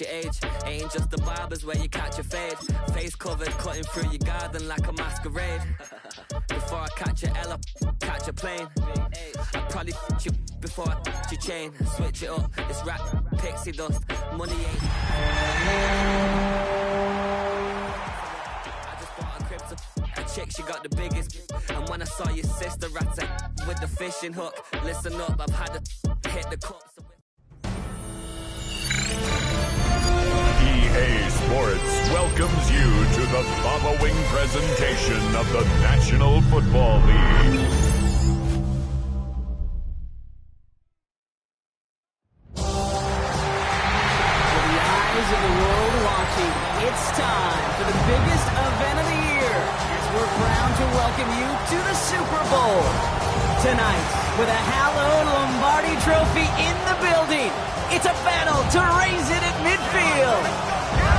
your age. Ain't just the barbers where you catch a fade. Face covered, cutting through your garden like a masquerade. Before I catch a L up, catch a plane. I'd probably f you before I f your chain. Switch it up, it's rap, pixie dust. Money ain't. I just bought a crib to a chick, she got the biggest. And when I saw your sister rat with the fishing hook, listen up, I've had to hit the cup. EA Sports welcomes you to the following presentation of the National Football League. With the eyes of the world watching, it's time for the biggest event of the year as we're proud to welcome you to the Super Bowl. Tonight, with a hallowed Lombardi trophy in the building, it's a battle to raise it at midfield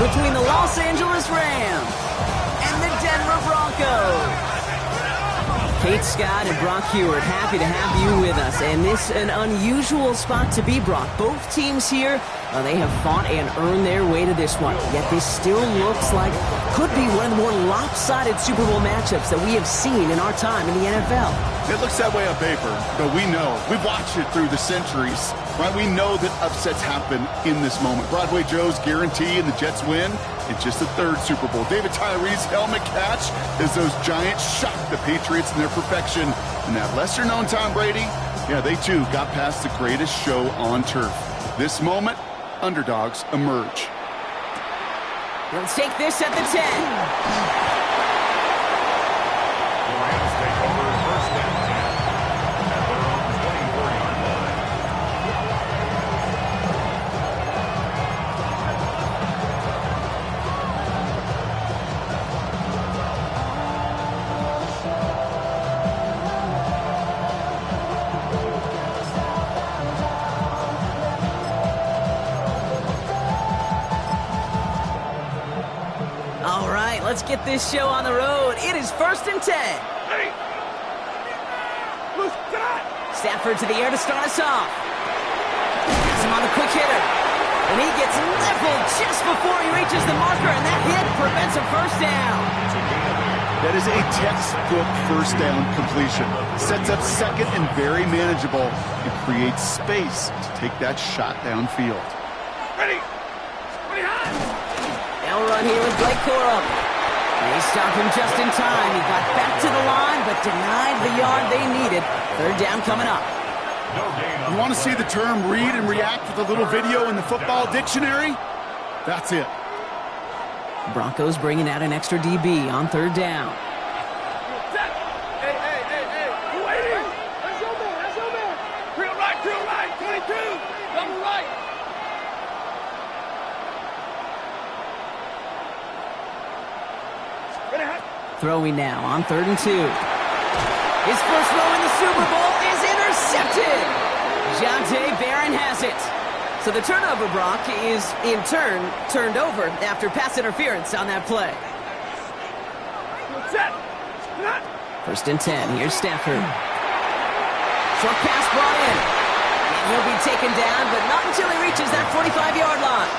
between the Los Angeles Rams and the Denver Broncos. Kate Scott and Brock Hewitt, happy to have you with us. And this an unusual spot to be, Brock. Both teams here, they have fought and earned their way to this one. Yet this still looks like could be one of the more lopsided Super Bowl matchups that we have seen in our time in the NFL. It looks that way on paper, but we know. We've watched it through the centuries, right? We know that upsets happen in this moment. Broadway Joe's guarantee and the Jets win. It's just the third Super Bowl. David Tyree's helmet catch as those Giants shocked the Patriots in their perfection. And that lesser-known Tom Brady, yeah, they too got past the greatest show on turf. This moment, underdogs emerge. Let's take this at the 10. Let's get this show on the road. It is 1st and 10. Stafford to the air to start us off. Gets him on the quick hitter. And he gets leveled just before he reaches the marker, and that hit prevents a first down. That is a textbook first down completion. Sets up second and very manageable. It creates space to take that shot downfield. Ready? They'll run here with Blake Corum. They stopped him just in time. He got back to the line, but denied the yard they needed. Third down coming up. You want to see the term read and react with a little video in the football dictionary? That's it. Broncos bringing out an extra DB on third down. Hey. You waiting? That's your man. Drill right. 22. Double right. Throwing now on 3rd and 2. His first throw in the Super Bowl is intercepted. Jonte Barron has it. So the turnover, Brock, is in turn turned over after pass interference on that play. 1st and 10. Here's Stafford. Short pass brought in. And he'll be taken down, but not until he reaches that 45-yard line.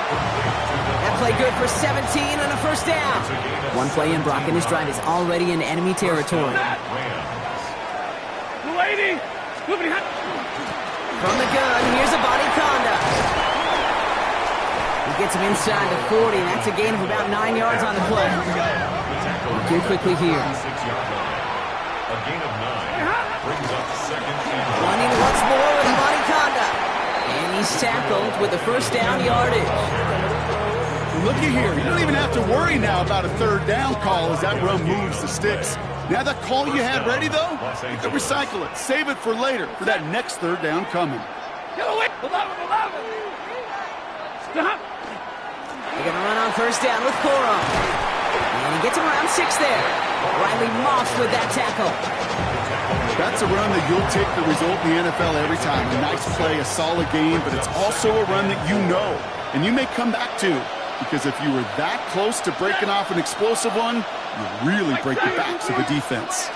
That play good for 17 and a first down. One play in, Brock, and his drive is already in enemy territory. From the gun, here's a body conduct. He gets him inside the 40, and that's a gain of about 9 yards on the play. Look here quickly here. A gain of 9 brings up second and Running once more with a body conduct. And he's tackled with the first down yardage. Looky here. You don't even have to worry now about a third down call as that run moves the sticks. Now that call you had ready, though, you can recycle it. Save it for later for that next third down coming. They're going to run on first down with Corum. And he gets him around 6 there. Riley Moss with that tackle. That's a run that you'll take the result in the NFL every time. A nice play, a solid game, but it's also a run that you know and you may come back to. Because if you were that close to breaking off an explosive one, you really break the backs of the defense.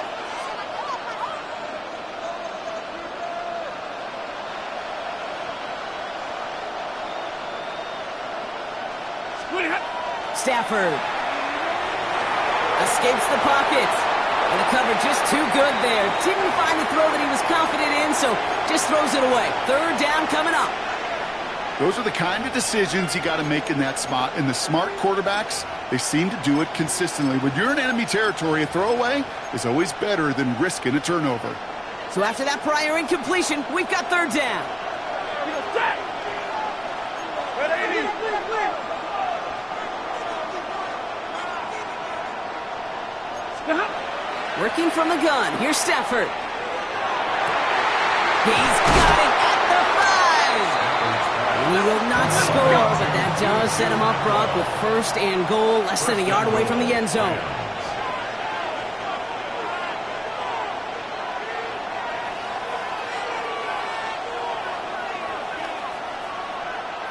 Stafford escapes the pocket. And the cover just too good there. Didn't find the throw that he was confident in, so just throws it away. Third down coming up. Those are the kind of decisions you got to make in that spot. And the smart quarterbacks, they seem to do it consistently. When you're in enemy territory, a throwaway is always better than risking a turnover. So after that prior incompletion, we've got third down. Working from the gun. Here's Stafford. He's got it at the 5. And he will not score, but that does set him up, Brock, with first and goal, less than a yard away from the end zone.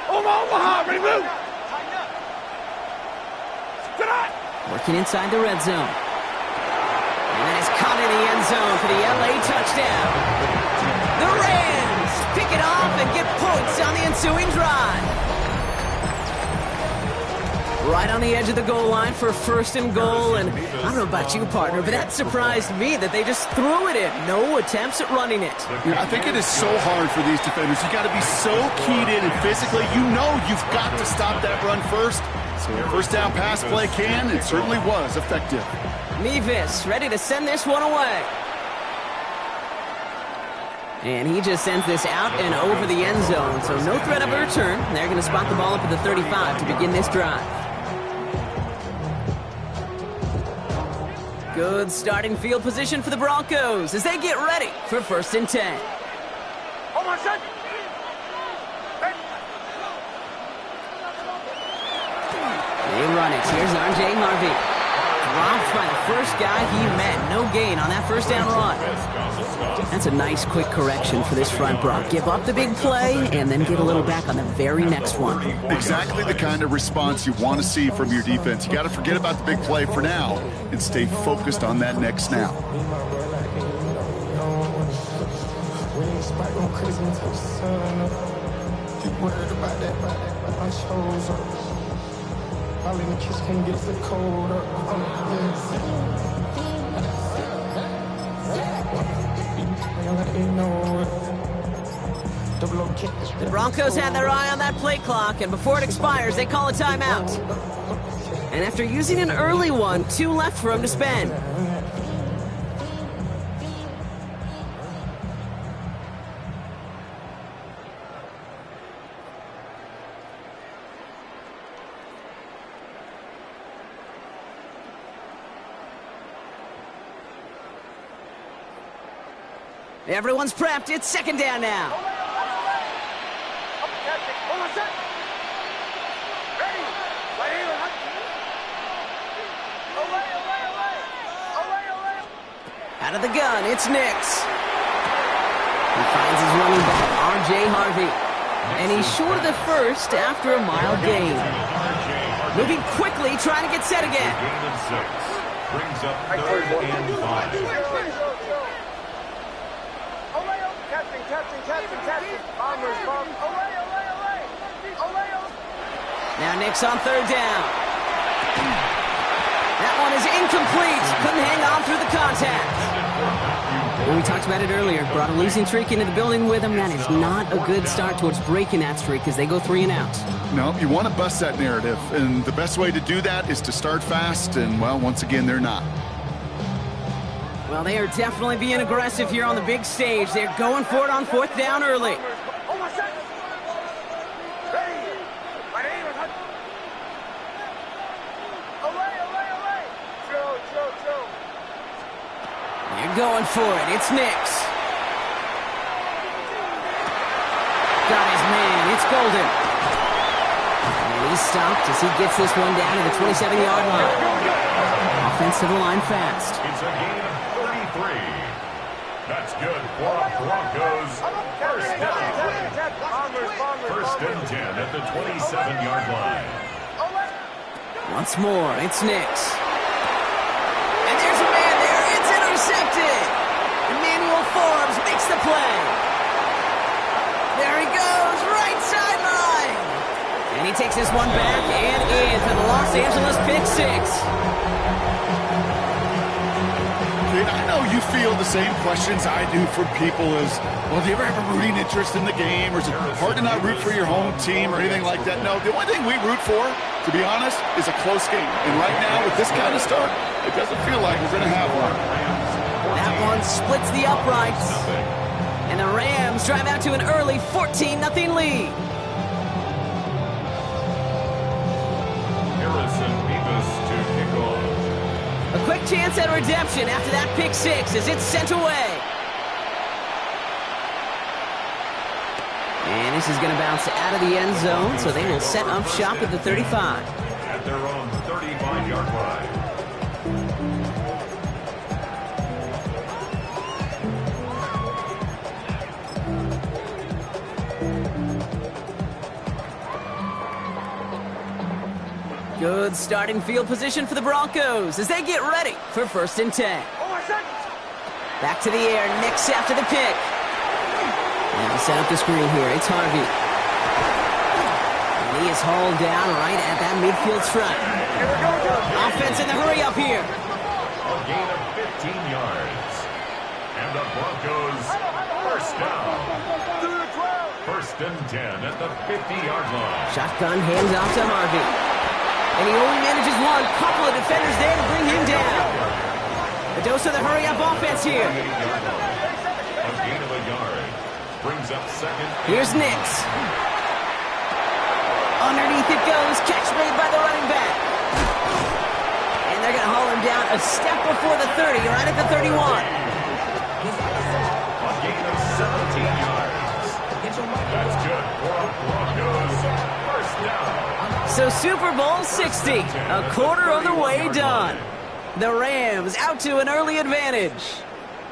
Omaha, ready, move! Working inside the red zone. And that is caught in the end zone for the LA touchdown. The Rams pick it off and get points on the ensuing drive. Right on the edge of the goal line for first and goal. And I don't know about you, partner, but that surprised me that they just threw it in. No attempts at running it. Yeah, I think it is so hard for these defenders. You got to be so keyed in and physically. You know you've got to stop that run first. So a first down pass play can, it certainly was effective. Mevis ready to send this one away. And he just sends this out and over the end zone. So no threat of a return. They're going to spot the ball up at the 35 to begin this drive. Good starting field position for the Broncos as they get ready for first and 10. Hold on, son. They run it. Here's R.J. Harvey. Dropped by the first guy he met. No gain on that first down run. That's a nice quick correction for this front, Brock. Give up the big play and then get a little back on the very next one. Exactly the kind of response you want to see from your defense. You got to forget about the big play for now and stay focused on that next snap. The Broncos had their eye on that play clock, and before it expires, they call a timeout. And after using an early one, 2 left for him to spend. Everyone's prepped. It's second down now. Out of the gun, it's Nix. He finds his running back, R.J. Harvey. And he's short of the first after a mile gain. Moving quickly, trying to get set again. Brings up third and 5. Now Nix on third down. That one is incomplete. Couldn't hang on through the contact. Well, we talked about it earlier. Brought a losing streak into the building with him. That is not a good start towards breaking that streak as they go 3 and out. No, you want to bust that narrative. And the best way to do that is to start fast. And, well, once again, they're not. Well, they are definitely being aggressive here on the big stage. They're going for it on fourth down early. They're going for it. It's Nix. Got his man. It's Golden. And he's stopped as he gets this one down to the 27-yard line. Offensive line fast. It's a gain of 33. That's good for Broncos. First down. First and 10 at the 27-yard line. Once more, it's Nix. And there's a man there. It's intercepted. Emmanuel Forbes makes the play. There he goes, right sideline. And he takes this one back and in for the Los Angeles pick six. I know you feel the same questions I do from people as, well, do you ever have a rooting interest in the game? Or is it hard to not root for your home team or anything like that? No, the only thing we root for, to be honest, is a close game. And right now, with this kind of start, it doesn't feel like we're going to have one. That one splits the uprights. And the Rams drive out to an early 14-0 lead. A quick chance at redemption after that pick six as it's sent away. And this is going to bounce out of the end zone, so they will set up shop at the 35. At their own 35-yard line. Good starting field position for the Broncos as they get ready for 1st and 10. Back to the air, Nix after the pick. And to set up the screen here, it's Harvey. And he is hauled down right at that midfield stripe. Offense in the hurry up here. A gain of 15 yards. And the Broncos first down. 1st and 10 at the 50-yard line. Shotgun hands off to Harvey. And he only manages one. Couple of defenders there to bring him down. The dose of the hurry-up offense here. A gain of a yard. Brings up 2nd. Here's Nix. Underneath it goes. Catch made by the running back. And they're going to haul him down a step before the 30, right at the 31. A gain of 17 yards. That's good for Broncos. First down. So Super Bowl 60, a quarter of the way done. The Rams out to an early advantage.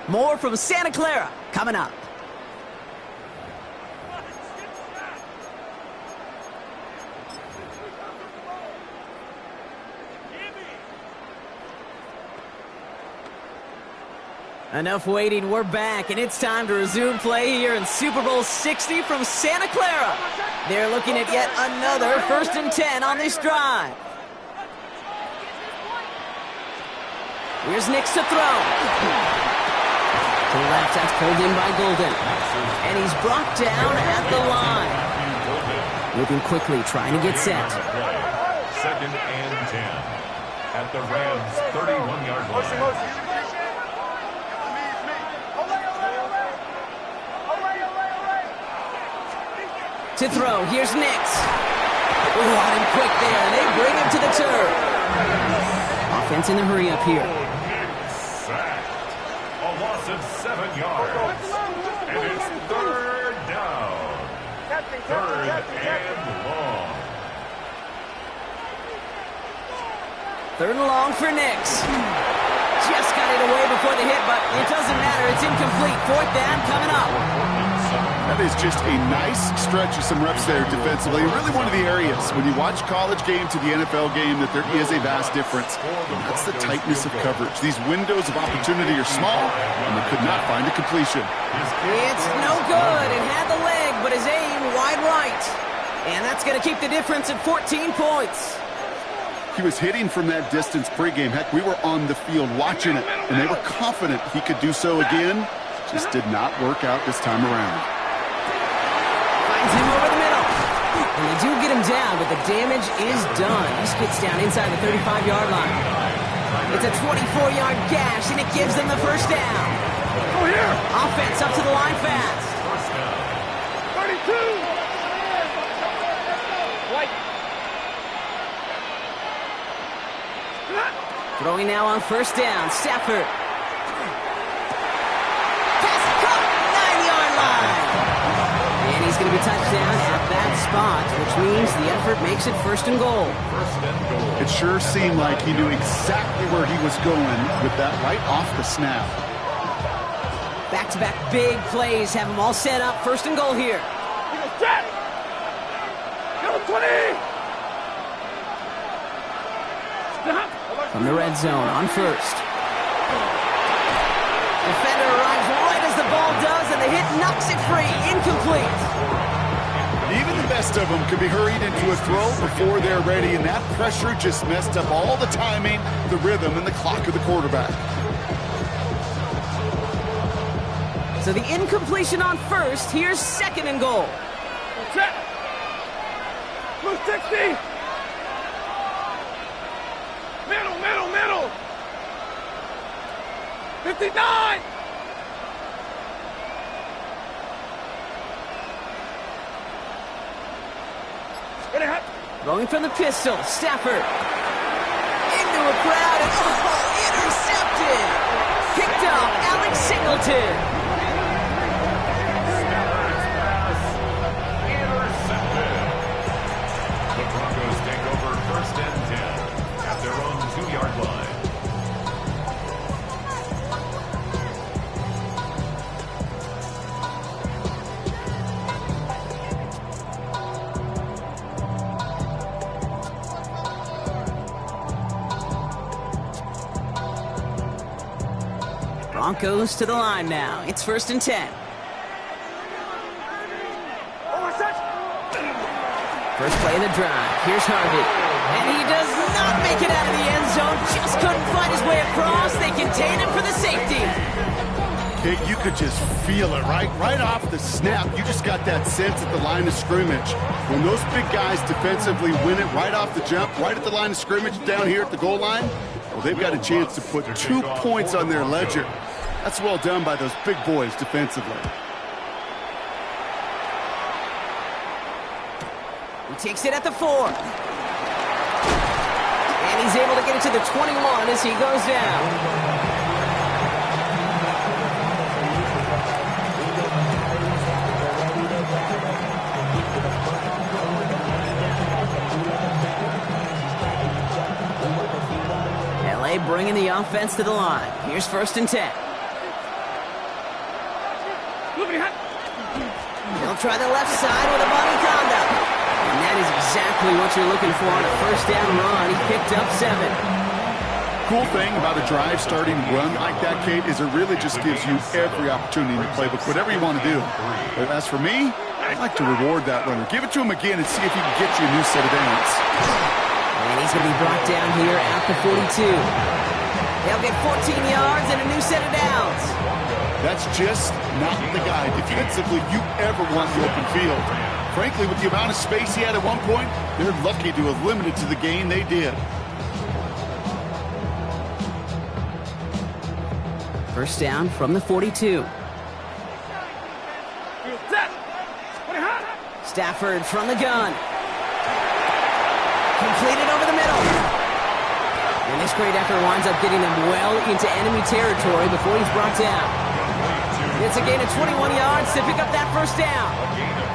More from Santa Clara coming up. Enough waiting, we're back, and it's time to resume play here in Super Bowl 60 from Santa Clara. They're looking at yet another 1st and 10 on this drive. Here's Nix to throw. To the left, that's pulled in by Golden. And he's brought down at the line. Moving quickly, trying to get set. 2nd and 10 at the Rams' 31-yard line. To throw, here's Nix. Hot and quick there. They bring him to the turf. Offense in the hurry up here. Sacked. A loss of 7 yards. And it's 3rd down. 3rd and long. 3rd and long for Nix. Just got it away before the hit, but it doesn't matter. It's incomplete. 4th down coming up. That is just a nice stretch of some reps there defensively. Really one of the areas when you watch college game to the NFL game that there is a vast difference. That's the tightness of coverage. These windows of opportunity are small, and they could not find a completion. It's no good. It had the leg, but his aim wide right. And that's going to keep the difference at 14 points. He was hitting from that distance pregame. Heck, we were on the field watching it, and they were confident he could do so again. Just did not work out this time around. Him over the middle. And they do get him down, but the damage is done. He skids down inside the 35-yard line. It's a 24-yard gash, and it gives them the 1st down. Go here. Offense up to the line fast. 32. White. Throwing now on 1st down. Stafford. Pass caught. 9-yard line. And he's going to be touched down at that spot, which means the effort makes it 1st and goal. It sure seemed like he knew exactly where he was going with that right off the snap. Back-to-back big plays have them all set up. 1st and goal here. Go 20. From the red zone on 1st. Defender arrives right as the ball does, and the hit knocks it free. Incomplete. Even the best of them could be hurried into a throw before they're ready, and that pressure just messed up all the timing, the rhythm, and the clock of the quarterback. So the incompletion on first. Here's second and goal. Check. Blue 60. Middle. 59. Throwing from the pistol, Stafford. Into a crowd and intercepted. Picked up, Alex Singleton. Intercepted. The Broncos take over 1st and 10 at their own 2-yard line. Broncos to the line now. It's 1st and 10. First play of the drive. Here's Harvey. And he does not make it out of the end zone. Just couldn't find his way across. They contain him for the safety. Okay, you could just feel it, right? Right off the snap, you just got that sense at the line of scrimmage. When those big guys defensively win it right off the jump, right at the line of scrimmage down here at the goal line, well, they've got a chance to put 2 points on their ledger. That's well done by those big boys defensively. He takes it at the 4. And he's able to get it to the 21 as he goes down. LA bringing the offense to the line. Here's 1st and 10. He'll try the left side with a bunny conduct. And that is exactly what you're looking for on a 1st down run. He picked up 7. Cool thing about a drive starting run like that, Kate, is it really just gives you every opportunity in the playbook, whatever you want to do. But as for me, I'd like to reward that runner. Give it to him again and see if he can get you a new set of downs. And he's going to be brought down here at the 42. They'll get 14 yards and a new set of downs. That's just not the guy defensively you ever want in the open field. Frankly, with the amount of space he had at one point, they're lucky to have limited to the gain they did. 1st down from the 42. Stafford from the gun. Completed over the middle. And this great effort winds up getting them well into enemy territory before he's brought down. It's a gain of 21 yards to pick up that 1st down.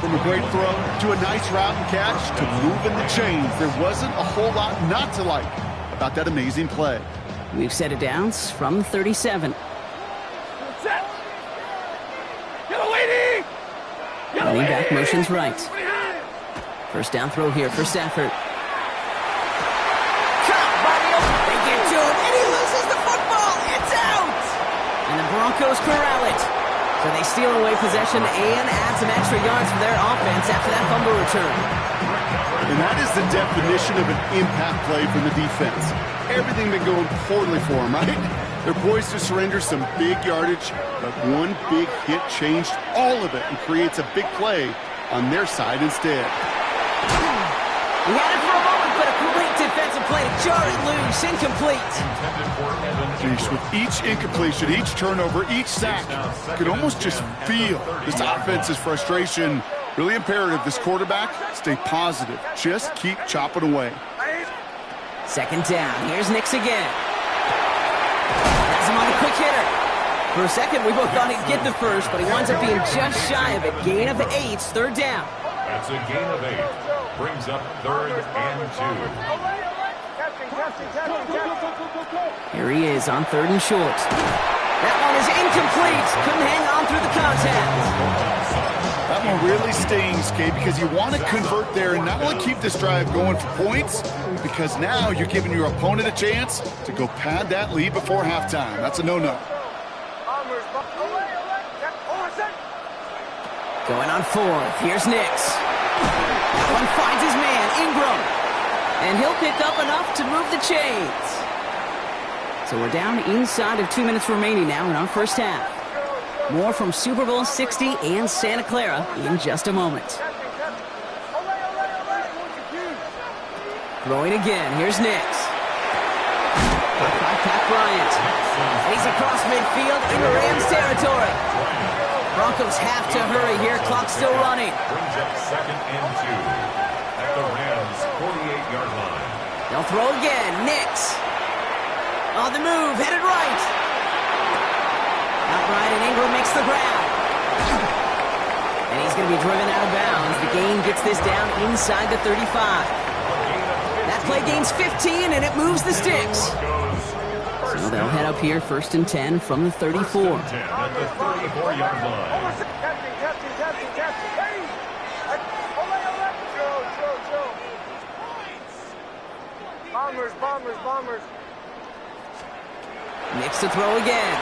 From a great throw to a nice route and catch to moving the chains, there wasn't a whole lot not to like about that amazing play. We've set it downs from 37. Running back motions right. 1st down throw here for Stafford. They get to him, and he loses the football. It's out! And the Broncos corral it. So they steal away possession and add some extra yards for their offense after that fumble return. And that is the definition of an impact play from the defense. Everything been going poorly for them, right? They're poised to surrender some big yardage, but one big hit changed all of it and creates a big play on their side instead. He had it for a moment, but a great defensive play to jar it loose, incomplete. Jeez, with each incompletion, each turnover, each sack, you could almost just feel this offense's frustration. Really imperative this quarterback stay positive. Just keep chopping away. 2nd down. Here's Nix again. Has him on the quick hitter. For a second, we both thought he'd get the 1st, but he winds up being just shy of it. Gain of 8, 3rd down. That's a gain of 8. Brings up 3rd and 2. Here he is on 3rd and short. That one is incomplete. Couldn't hang on through the contact. That one really stings, Kate, because you want to convert there and not only keep this drive going for points, because now you're giving your opponent a chance to go pad that lead before halftime. That's a no-no. Going on 4th. Here's Nix. That one finds his man, Ingram. And he'll pick up enough to move the chains. So we're down inside of 2 minutes remaining now in our first half. More from Super Bowl 60 and Santa Clara in just a moment. Throwing again. Here's Nix. By Pat Bryant. And he's across midfield into Rams territory. Broncos have to hurry here. Clock's still running. Brings up 2nd and 2 at the Rams' 48-yard line. They'll throw again. Nix. On the move. Headed right. Outright, and Ingram makes the grab. And he's going to be driven out of bounds. The gain gets this down inside the 35. That play gains 15, and it moves the sticks. So they'll head up here 1st and 10 from the 34. 1st and 10 at the 34-yard line. Bombers. Nix to throw again.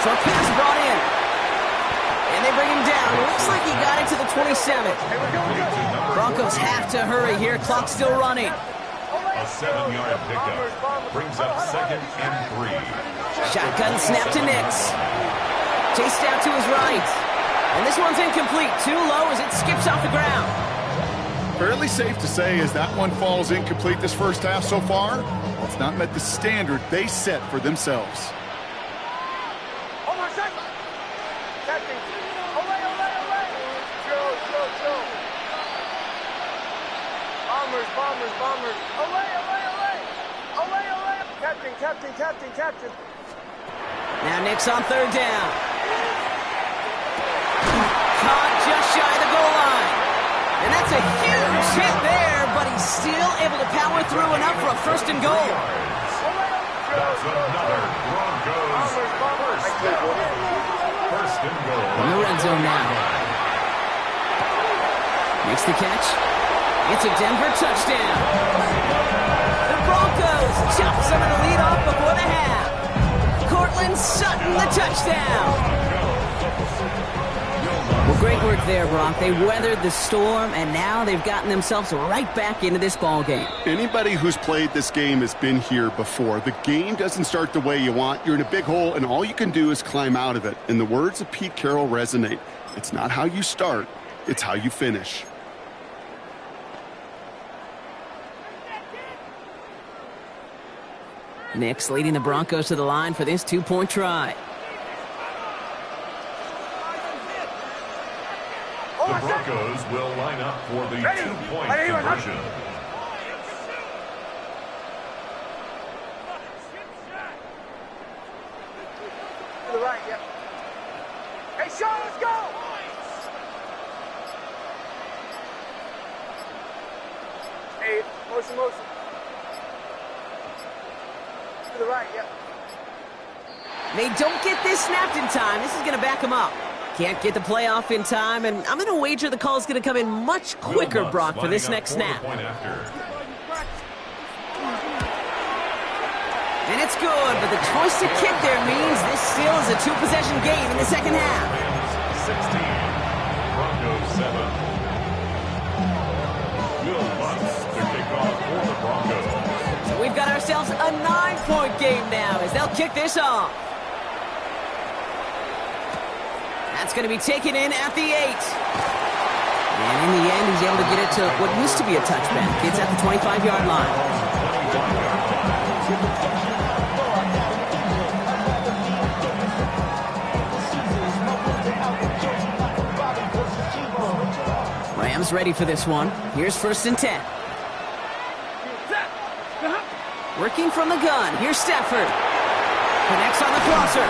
Short pass brought in. And they bring him down. It looks like he got it to the 27. Broncos have to hurry here. Clock's still running. A 7-yard pickup brings up 2nd and 3. Shotgun snap to Nix. Chased out to his right. And this one's incomplete. Too low as it skips off the ground. Fairly safe to say as that one falls incomplete this first half so far, it's not met the standard they set for themselves. Bombers. Captain. Now Nix on 3rd down. Caught just shy of the goal line. And that's a huge hit there, but he's still able to power through enough for a 1st and goal. That's another Broncos first and goal. In the red zone now. Makes the catch. It's a Denver touchdown. The Broncos chop some of the lead off before the half. Cortland Sutton, the touchdown. Well, great work there, Brock. They weathered the storm, and now they've gotten themselves right back into this ball game. Anybody who's played this game has been here before. The game doesn't start the way you want. You're in a big hole, and all you can do is climb out of it. And the words of Pete Carroll resonate. It's not how you start, it's how you finish. Nix leading the Broncos to the line for this 2-point try. The Broncos will line up for the 2-point conversion. To the right, yep. Hey, Sean, let's go! Hey, motion. To the right, yep. They don't get this snapped in time. This is going to back them up. Can't get the play off in time, and I'm going to wager the call is going to come in much quicker, Brock, for this next snap. And it's good, but the choice to kick there means this still is a 2-possession game in the second half. 16, Broncos 7. Will Lutz to kick off for the Broncos. So we've got ourselves a 9-point game now as they'll kick this off. That's going to be taken in at the 8. And in the end, he's able to get it to what used to be a touchback. It's at the 25-yard line. Rams ready for this one. Here's 1st and 10. Working from the gun. Here's Stafford. Connects on the crosser.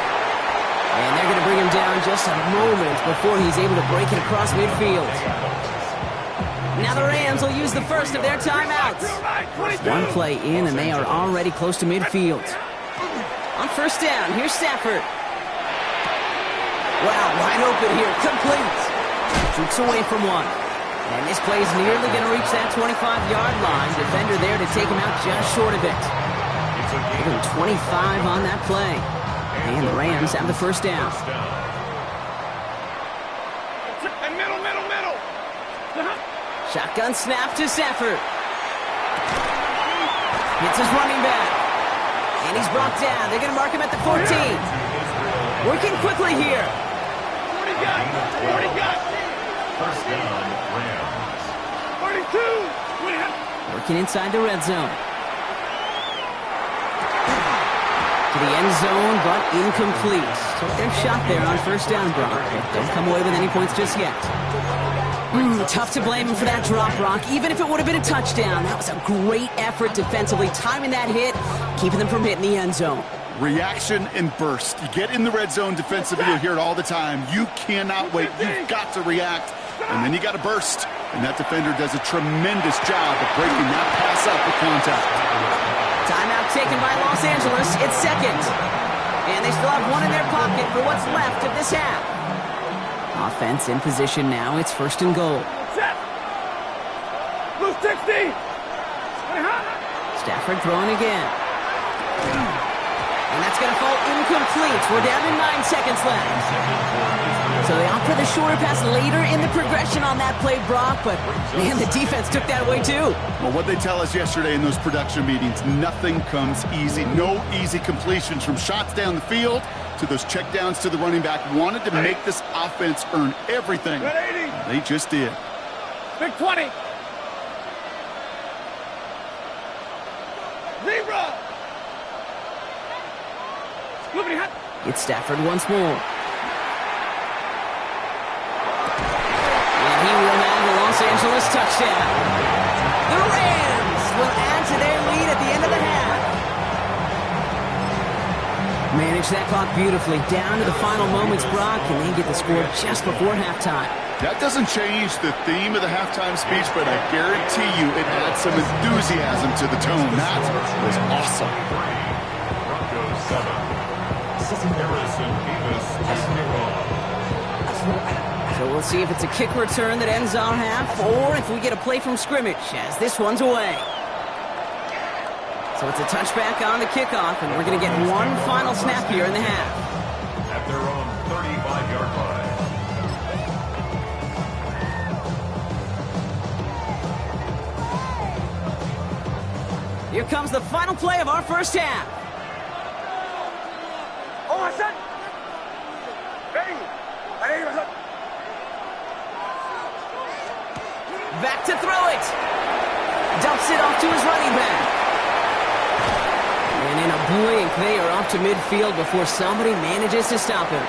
And they're going to bring him down just a moment before he's able to break it across midfield. Now the Rams will use the first of their timeouts. One play in, and they are already close to midfield. On 1st down, here's Stafford. Wow, wide open here, complete. Shoots away from one. And this play is nearly going to reach that 25-yard line. Defender there to take him out just short of it. Give him 25 on that play. And the Rams have the 1st down. And middle. Shotgun snap to Stafford. Hits his running back. And he's brought down. They're going to mark him at the 14. Working quickly here. 40 got. First down, Rams. 32. Working inside the red zone. To the end zone, but incomplete. Took their shot there on first down, Brock, but don't come away with any points just yet. Tough to blame him for that drop, Brock, even if it would have been a touchdown. That was a great effort defensively, timing that hit, keeping them from hitting the end zone. Reaction and burst. You get in the red zone defensively, you'll hear it all the time. You cannot wait. You've got to react, and then you got to burst. And that defender does a tremendous job of breaking that pass up with contact. Timeout taken by Los Angeles. It's second. And they still have one in their pocket for what's left of this half. Offense in position now. It's first and goal. Set. Blue 60. Stafford throwing again. And that's going to fall incomplete. We're down to 9 seconds left. So they opt for the shorter pass later in the progression on that play, Brock, but man, the defense took that away too. Well, what they tell us yesterday in those production meetings, nothing comes easy. No easy completions from shots down the field to those checkdowns to the running back. Wanted to make this offense earn everything. They just did. Big 20. Zebra. It's Stafford once more. And he will have the Los Angeles touchdown. The Rams will add to their lead at the end of the half. Manage that clock beautifully down to the final moments, Brock, and they get the score just before halftime. That doesn't change the theme of the halftime speech, but I guarantee you it adds some enthusiasm to the tone. That was awesome. Broncos 7. So we'll see if it's a kick return that ends our half, or if we get a play from scrimmage, as this one's away. So it's a touchback on the kickoff, and we're going to get one final snap here in the half. At their own 35-yard line. Here comes the final play of our first half. Back to throw it. Dumps it off to his running back. And in a blink, they are off to midfield before somebody manages to stop him.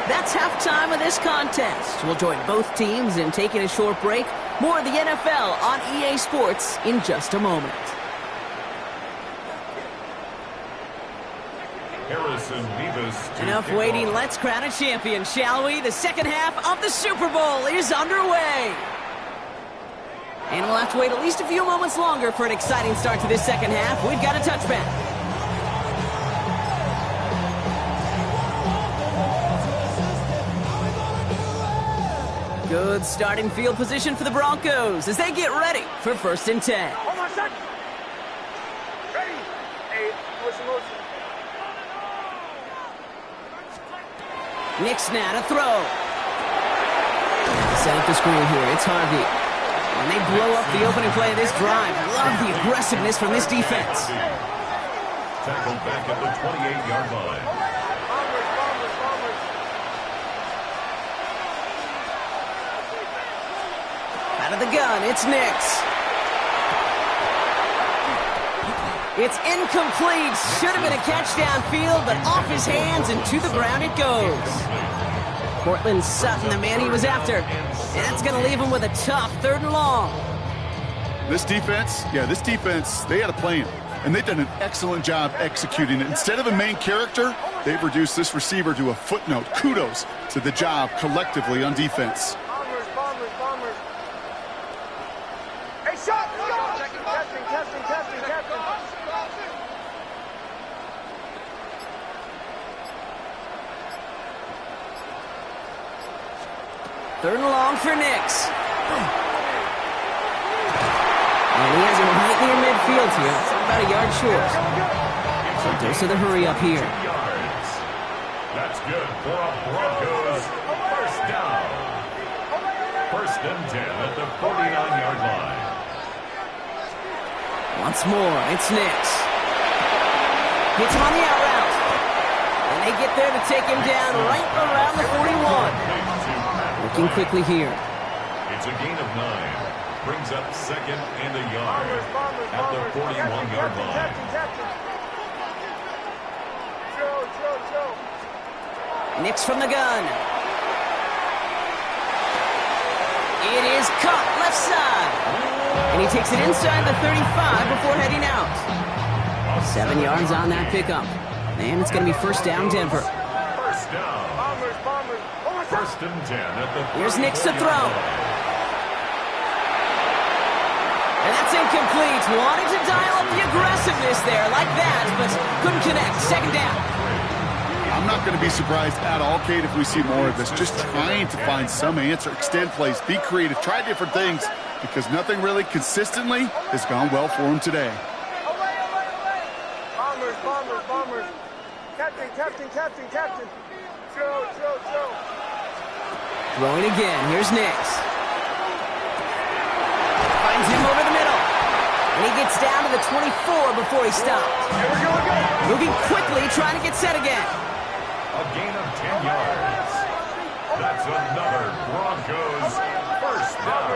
That's halftime of this contest. We'll join both teams in taking a short break. More of the NFL on EA Sports in just a moment. Enough waiting. Let's crown a champion, shall we? The second half of the Super Bowl is underway. And we'll have to wait at least a few moments longer for an exciting start to this second half. We've got a touchback. Good starting field position for the Broncos as they get ready for first and 10. Hold on, son. Ready. Hey, motion. Nick's now to throw. Set up the screen here. It's Harvey. And they blow up the opening play of this drive. Love the aggressiveness from this defense. Tackled back at the 28-yard line. Out of the gun, it's Nix. It's incomplete. Should have been a catch downfield, but off his hands and to the ground it goes. Cortland Sutton, the man he was after. And that's going to leave him with a tough 3rd and long. This defense, they had a plan. And they've done an excellent job executing it. Instead of a main character, they've reduced this receiver to a footnote. Kudos to the job collectively on defense. Bombers. Hey, shot! Testing. 3rd and long for Nix. And he has him right near midfield here. It's about a yard short. So dose of the hurry up here. That's good for a Broncos first down. First First and 10 at the 49-yard line. Once more, it's Nix. Hits him on the out route. And they get there to take him down right around the 41. Looking quickly here. It's a gain of 9. Brings up second and a yard at the 41-yard line. Nix from the gun. It is caught left side. And he takes it inside the 35 before heading out. 7 yards on that pickup. And it's going to be first down, Denver. First down. First and 10 at the 44. Here's Nix to throw. And that's incomplete. Wanted to dial up the aggressiveness there like that, but couldn't connect. Second down. I'm not going to be surprised at all, Kate, if we see more of this. Just trying to find some answer, extend plays, be creative, try different things, because nothing really consistently has gone well for him today. Bombers. Captain. Chill. Throwing again. Here's Nix. Finds him over the middle. And he gets down to the 24 before he stops. Moving quickly, trying to get set again. A gain of 10 yards. That's another Broncos first down.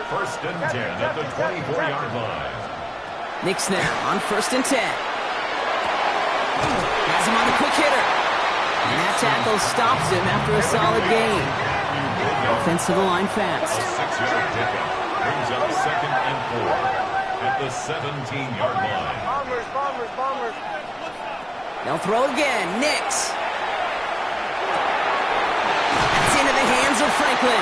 First and 10 at the 24-yard line. Nix now on first and 10. Has him on the quick hitter. And that tackle stops him after a solid gain. Offense to the line fast. A 6-yard pickup brings up second and 4 at the 17-yard line. Bombers. They'll throw again. Nix. That's into the hands of Franklin.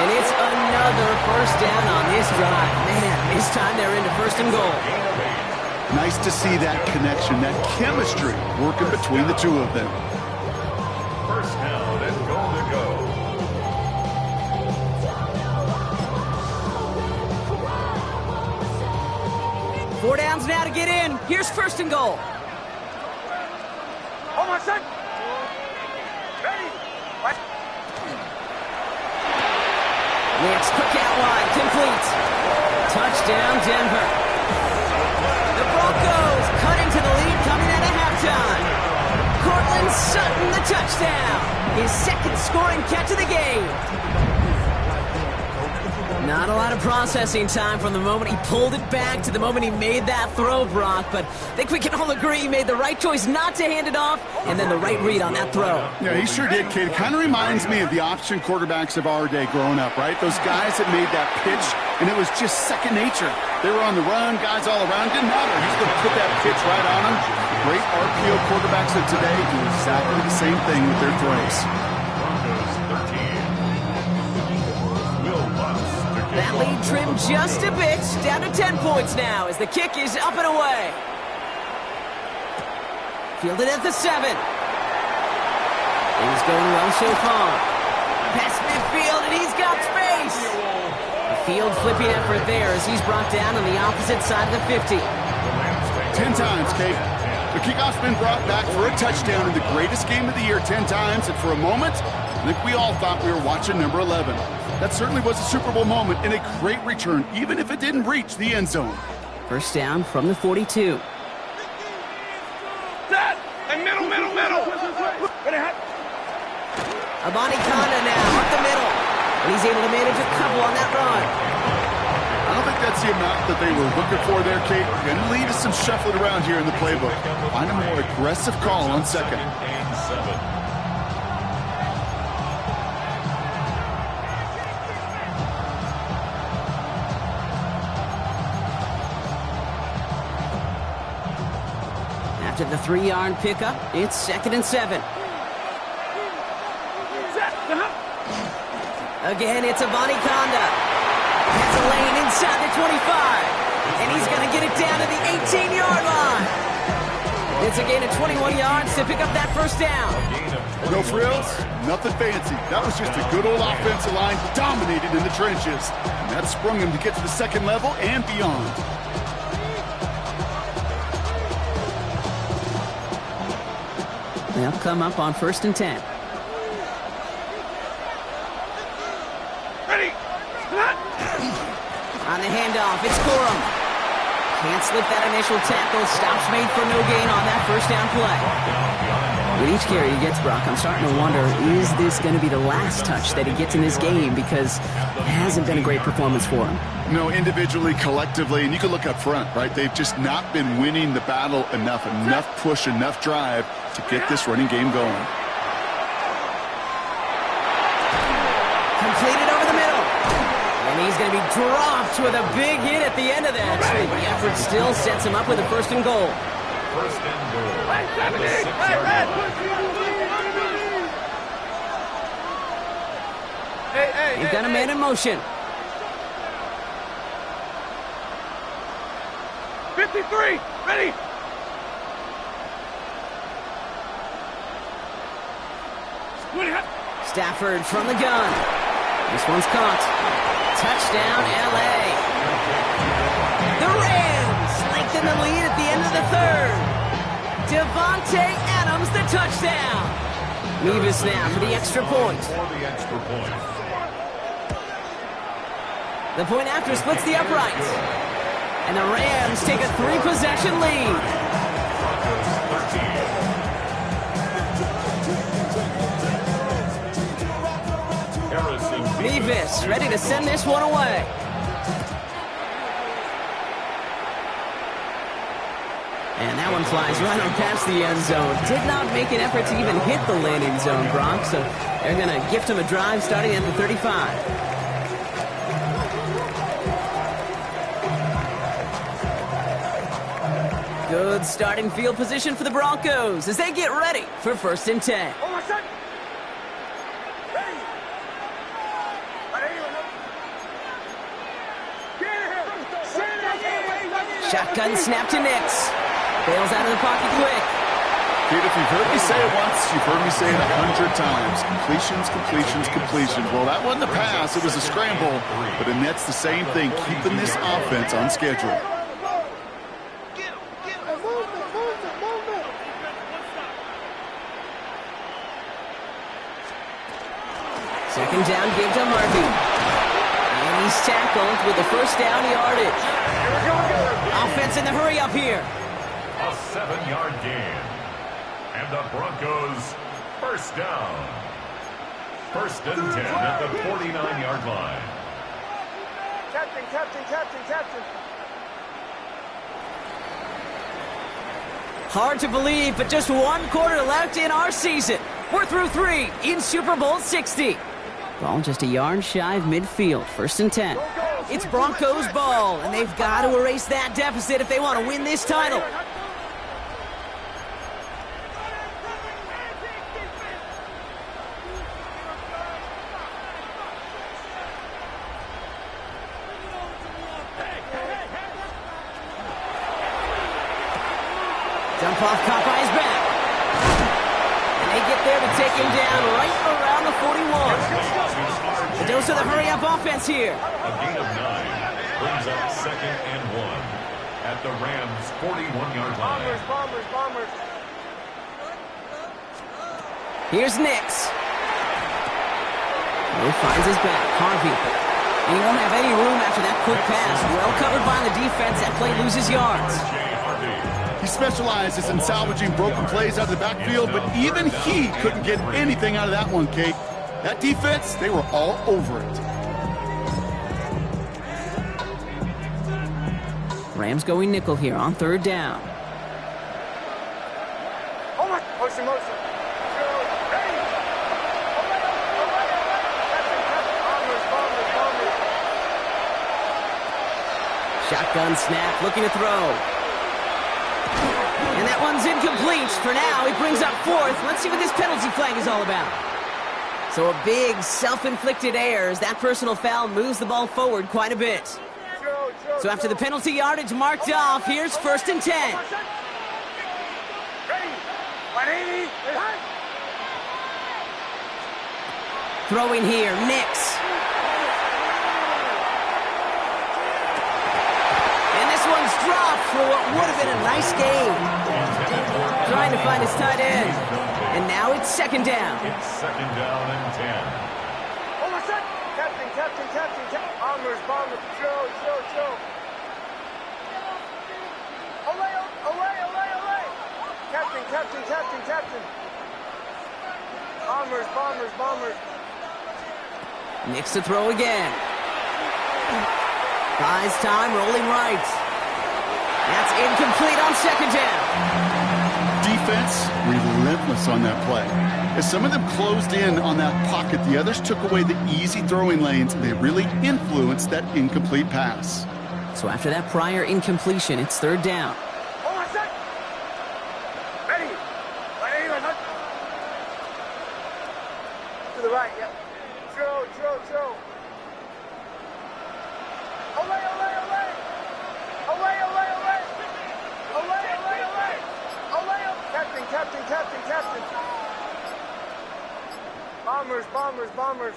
And it's another first down on this drive. Man, this time they're into first and goal. Nice to see that connection, that chemistry working between the two of them. First down and goal to go. Four downs now to get in. Here's first and goal. Hold on, son. Ready. Nix, quick out wide, complete. Touchdown, Denver. The Broncos cut into the lead coming out of halftime. Cortland Sutton, the touchdown. His second scoring catch of the game. Not a lot of processing time from the moment he pulled it back to the moment he made that throw, Brock, but I think we can all agree he made the right choice not to hand it off, and then the right read on that throw. Yeah, he sure did, Kate. It kind of reminds me of the option quarterbacks of our day growing up, right? Those guys that made that pitch, and it was just second nature. They were on the run, guys all around. Didn't matter. He's going to put that pitch right on them. Great RPO quarterbacks of today do exactly the same thing with their throws. Broncos 13. Will Lutz to kick That lead trimmed just a bit, down to 10 points now as the kick is up and away. Fielded at the 7. Things going well so far. Past midfield, and he's got space. A field flipping effort there as he's brought down on the opposite side of the 50. 10 times, Kate. The kickoff's been brought back for a touchdown in the greatest game of the year 10 times, and for a moment, I think we all thought we were watching number 11. That certainly was a Super Bowl moment and a great return, even if it didn't reach the end zone. First down from the 42. Set. And middle. Abani Kanda now up the middle. And he's able to manage a couple on that run. I don't think that's the amount that they were looking for there, Kate. Going to lead us some shuffling around here in the playbook. Find a more aggressive call on second. and 7. After the 3-yard pickup, it's 2nd and 7. Again, it's Abani Kanda. Has a lane inside the 25. And he's going to get it down to the 18-yard line. It's a gain of 21 yards to pick up that first down. No frills, nothing fancy. That was just a good old offensive line dominated in the trenches. And that sprung him to get to the second level and beyond. They'll come up on 1st and 10. that handoff. It's Corum. Can't slip that initial tackle. Stops made for no gain on that first down play. With each carry he gets, Brock, I'm starting to wonder, is this going to be the last touch that he gets in this game? Because it hasn't been a great performance for him. No, individually, collectively, and you can look up front, right? They've just not been winning the battle enough push, enough drive to get this running game going. Completed over the middle. And he's going to be dropped with a big hit at the end of that. The effort still sets him up with a first and goal. First and goal. At the 6-yard line. He's got a man in motion. 53, ready. Stafford from the gun. This one's caught. Touchdown, L.A. The Rams lengthen the lead at the end of the third. Devontae Adams, the touchdown. Mevis now for the extra point. The point after splits the uprights. And the Rams take a 3-possession lead. Mevis ready to send this one away. And that one flies right on past the end zone. Did not make an effort to even hit the landing zone, Brock. So they're going to gift him a drive starting at the 35. Good starting field position for the Broncos as they get ready for 1st and 10. Shotgun snap to Nix. Bails out of the pocket quick. Pete, if you've heard me say it once, you've heard me say it 100 times. Completions. Well, that wasn't a pass. It was a scramble. But the Nets, the same thing, keeping this offense on schedule. Second down, give to Murphy. And he's tackled with the first down yardage. Offense in the hurry up here. A 7-yard gain. And the Broncos first down. 1st and 10 at the 49-yard line. Captain. Hard to believe, but just one quarter left in our season. We're through 3 in Super Bowl 60. Ball just a yard shy of midfield. 1st and 10. It's Broncos ball, and they've got to erase that deficit if they want to win this title. Dump off, caught by his back. And they get there to take him down right around the 41. The dose of the hurry-up offense here. A gain of 9 brings up 2nd and 1 at the Rams' 41-yard line. Bombers. Here's Nix. He finds his back. Harvey. He won't have any room after that quick pass. Well covered by the defense. That play loses yards. He specializes in salvaging broken plays out of the backfield, but even he couldn't get anything out of that one, Kate. That defense, they were all over it. Rams going nickel here on 3rd down. Motion. Shotgun snap, looking to throw. And that one's incomplete. For now, he brings up 4th. Let's see what this penalty flag is all about. So a big self-inflicted error as that personal foul moves the ball forward quite a bit. So after the penalty yardage marked off, here's 1st and 10. Throwing here, Nix. And this one's dropped for what would have been a nice game. Trying to find his tight end. And now it's 2nd down. It's 2nd down and 10. Captain. Bombers, bombers, Joe. Away. Captain. Bombers. Nix to throw again. Buys time, rolling right. That's incomplete on second down. Defense, relentless on that play. As some of them closed in on that pocket, the others took away the easy throwing lanes, and they really influenced that incomplete pass. So after that prior incompletion, it's third down. Hold on a sec. Ready. To the right, yep. Joe. Away. Captain. Bombers.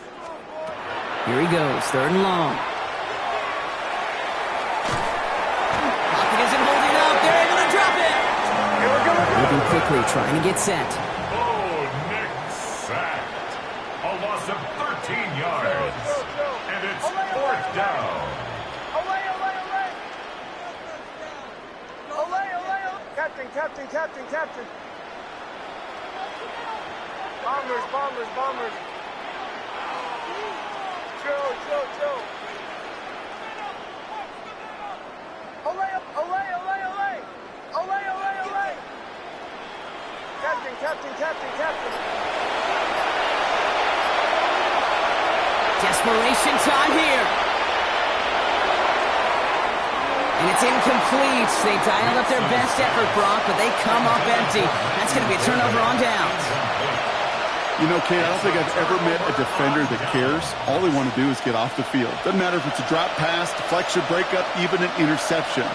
Here he goes, third and long. Pocket isn't holding up. They're able to drop it. Moving quickly, trying to get set. Oh, Nick sacked. A loss of 13 yards. And it's fourth down. Away. Captain. Bombers. Joe. Away. Captain. Desperation time here. And it's incomplete. They dialed up their best effort, Brock, but they come up empty. That's going to be a turnover on downs. You know, Kate, I don't think I've ever met a defender that cares. All they want to do is get off the field. Doesn't matter if it's a drop pass, deflection, breakup, even an interception.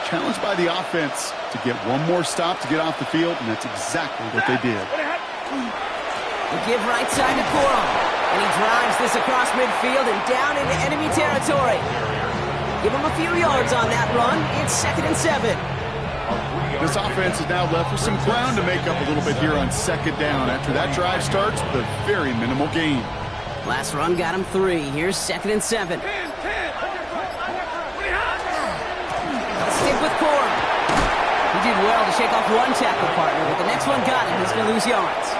Challenged by the offense to get one more stop to get off the field, and that's exactly what they did. They give right side to Corum, and he drives this across midfield and down into enemy territory. Give him a few yards on that run. It's 2nd and 7. This offense is now left with some ground to make up a little bit here on second down after that drive starts with a very minimal gain. Last run got him 3. Here's 2nd and 7. Stick with Corum. He did well to shake off one tackle partner, but the next one got him. He's going to lose yards.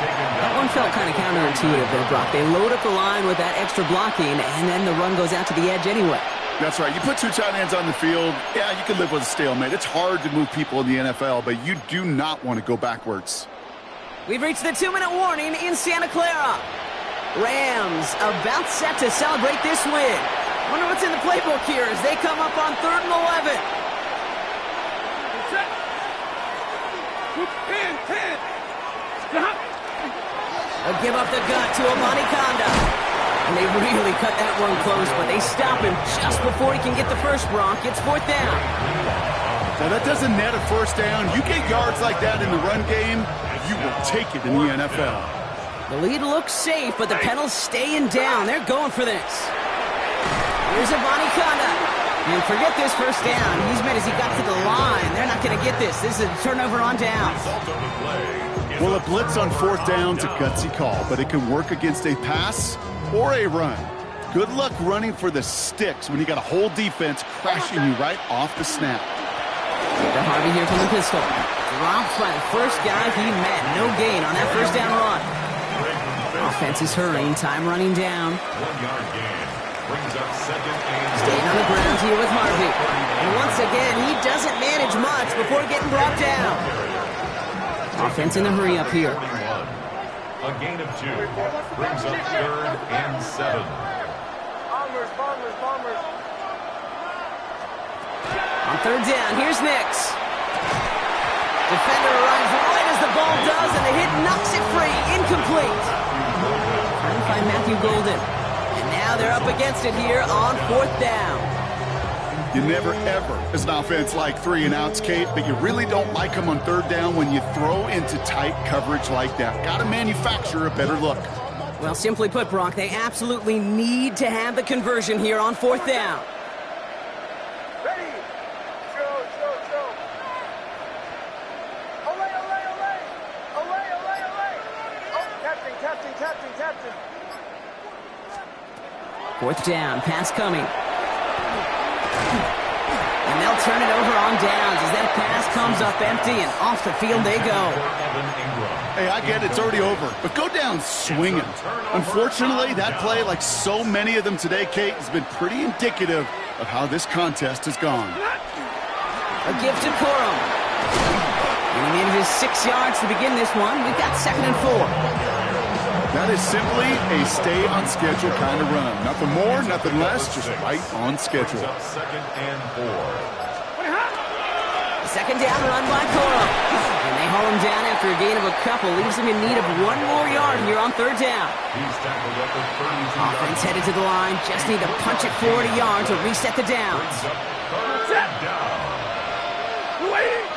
That one felt kind of counterintuitive there, Brock. They load up the line with that extra blocking, and then the run goes out to the edge anyway. That's right. You put two tight ends on the field, yeah, you can live with a stalemate. It's hard to move people in the NFL, but you do not want to go backwards. We've reached the 2-minute warning in Santa Clara. Rams about set to celebrate this win. Wonder what's in the playbook here as they come up on 3rd and 11. They'll give up the gut to Amani Kanda. And they really cut that one close, but they stop him just before he can get the first, Bronc. It's 4th down. Now, that doesn't net a first down. You get yards like that in the run game, you will take it in the NFL. The lead looks safe, but the Penals staying down. They're going for this. Here's Amani Kanda. And forget this first down. He's made as he got to the line. They're not going to get this. This is a turnover on downs. Well, a blitz on 4th down's a gutsy call, but it can work against a pass or a run. Good luck running for the sticks when you got a whole defense crashing you right off the snap. To Harvey here from the pistol. Dropped by the first guy he met. No gain on that first down run. Offense is hurrying. Time running down. 1 yard gain. Brings up 2nd and Staying on the ground here with Harvey. And once again, he doesn't manage much before getting brought down. Offense in the hurry up here. a gain of 2. Brings up 3rd and 7. Bombers. On 3rd down, here's Nix. Defender arrives right as the ball does, and the hit knocks it free. Incomplete. Trying to find Matthew Golden. And now they're up against it here on 4th down. You never, ever, as an offense, like 3 and outs, Kate, but you really don't like them on 3rd down when you throw into tight coverage like that. Got to manufacture a better look. Well, simply put, Brock, they absolutely need to have the conversion here on 4th down. Ready. Joe. Away. Oh, captain. Fourth down, pass coming. And they'll turn it over on downs as that pass comes up empty and off the field they go. Hey, I get it, it's already over, but go down swinging. Unfortunately, that play, like so many of them today, Kate, has been pretty indicative of how this contest has gone. A give to Corum. And he needed his 6 yards to begin this one. We've got 2nd and 4. That is simply a stay-on-schedule kind of run. Nothing more, nothing less, just right on schedule. 2nd and 4. Second down run by Corum. And they haul him down after a gain of a couple. Leaves him in need of 1 more yard here on 3rd down. He's tackled up at 32 Offense headed to the line. Just need to punch it 40 yards to reset the downs. Third down. Waiting.